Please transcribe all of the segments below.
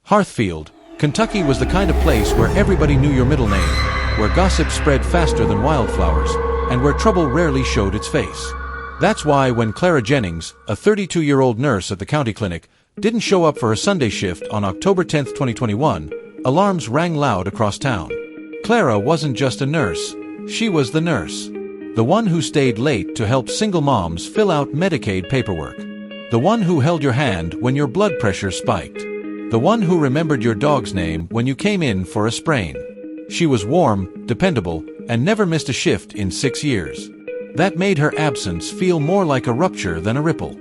Hearthfield, Kentucky was the kind of place where everybody knew your middle name, where gossip spread faster than wildflowers, and where trouble rarely showed its face. That's why when Clara Jennings, a 32-year-old nurse at the county clinic, didn't show up for her Sunday shift on October 10, 2021, alarms rang loud across town. Clara wasn't just a nurse, she was the nurse. The one who stayed late to help single moms fill out Medicaid paperwork. The one who held your hand when your blood pressure spiked. The one who remembered your dog's name when you came in for a sprain. She was warm, dependable, and never missed a shift in 6 years. That made her absence feel more like a rupture than a ripple.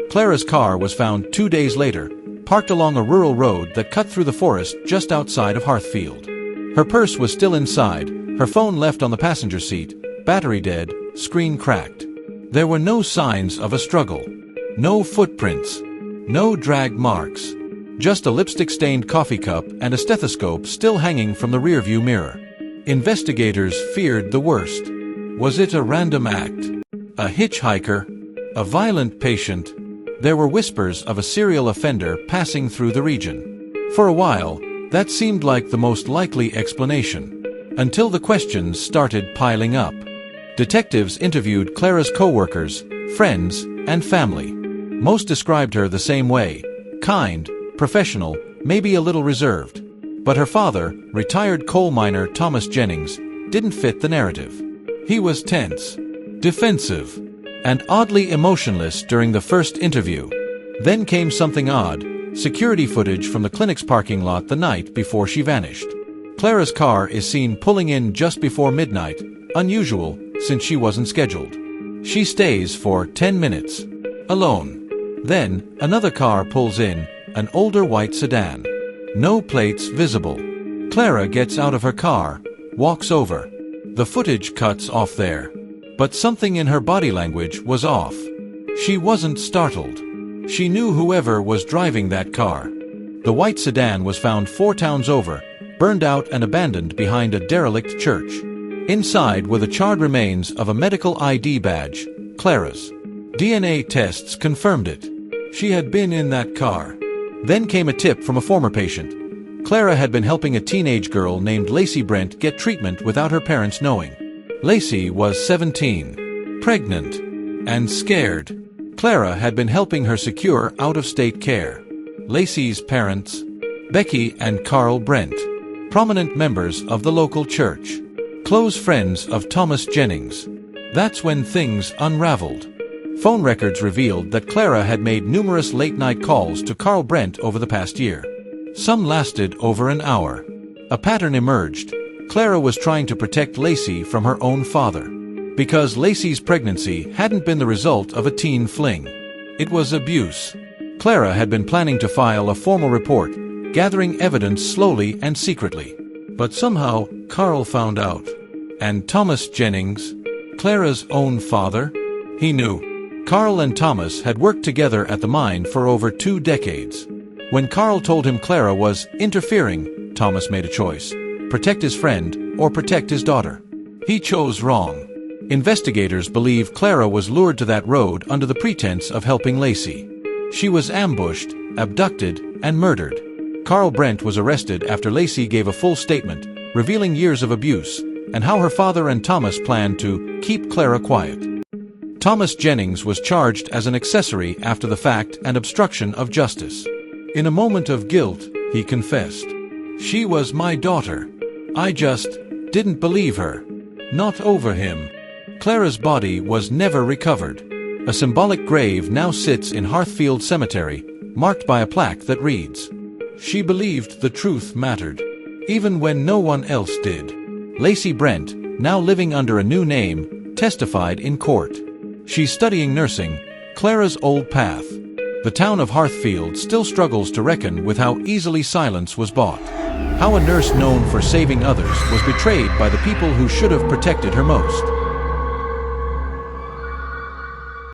Clara's car was found 2 days later, parked along a rural road that cut through the forest just outside of Hearthfield. Her purse was still inside, her phone left on the passenger seat, battery dead, screen cracked. There were no signs of a struggle. No footprints. No drag marks. Just a lipstick-stained coffee cup and a stethoscope still hanging from the rearview mirror. Investigators feared the worst. Was it a random act? A hitchhiker? A violent patient? There were whispers of a serial offender passing through the region. For a while, that seemed like the most likely explanation. Until the questions started piling up. Detectives interviewed Clara's co-workers, friends, and family. Most described her the same way: kind, professional, maybe a little reserved. But her father, retired coal miner Thomas Jennings, didn't fit the narrative. He was tense, defensive, and oddly emotionless during the first interview. Then came something odd: security footage from the clinic's parking lot the night before she vanished. Clara's car is seen pulling in just before midnight, unusual since she wasn't scheduled. She stays for 10 minutes, alone. Then, another car pulls in, an older white sedan. No plates visible. Clara gets out of her car, walks over. The footage cuts off there. But something in her body language was off. She wasn't startled. She knew whoever was driving that car. The white sedan was found 4 towns over, burned out and abandoned behind a derelict church. Inside were the charred remains of a medical ID badge, Clara's. DNA tests confirmed it. She had been in that car. Then came a tip from a former patient. Clara had been helping a teenage girl named Lacey Brent get treatment without her parents knowing. Lacey was 17, pregnant, and scared. Clara had been helping her secure out-of-state care. Lacey's parents, Becky and Carl Brent, prominent members of the local church, close friends of Thomas Jennings. That's when things unraveled. Phone records revealed that Clara had made numerous late-night calls to Carl Brent over the past year. Some lasted over an hour. A pattern emerged. Clara was trying to protect Lacey from her own father. Because Lacey's pregnancy hadn't been the result of a teen fling. It was abuse. Clara had been planning to file a formal report, gathering evidence slowly and secretly. But somehow, Carl found out. And Thomas Jennings, Clara's own father, he knew. Carl and Thomas had worked together at the mine for over 2 decades. When Carl told him Clara was interfering, Thomas made a choice: protect his friend or protect his daughter. He chose wrong. Investigators believe Clara was lured to that road under the pretense of helping Lacey. She was ambushed, abducted, and murdered. Carl Brent was arrested after Lacey gave a full statement, revealing years of abuse, and how her father and Thomas planned to keep Clara quiet. Thomas Jennings was charged as an accessory after the fact and obstruction of justice. In a moment of guilt, he confessed, "She was my daughter. I just didn't believe her." Not over him. Clara's body was never recovered. A symbolic grave now sits in Hearthfield Cemetery, marked by a plaque that reads, "She believed the truth mattered, even when no one else did." Lacey Brent, now living under a new name, testified in court. She's studying nursing, Clara's old path. The town of Hearthfield still struggles to reckon with how easily silence was bought. How a nurse known for saving others was betrayed by the people who should have protected her most.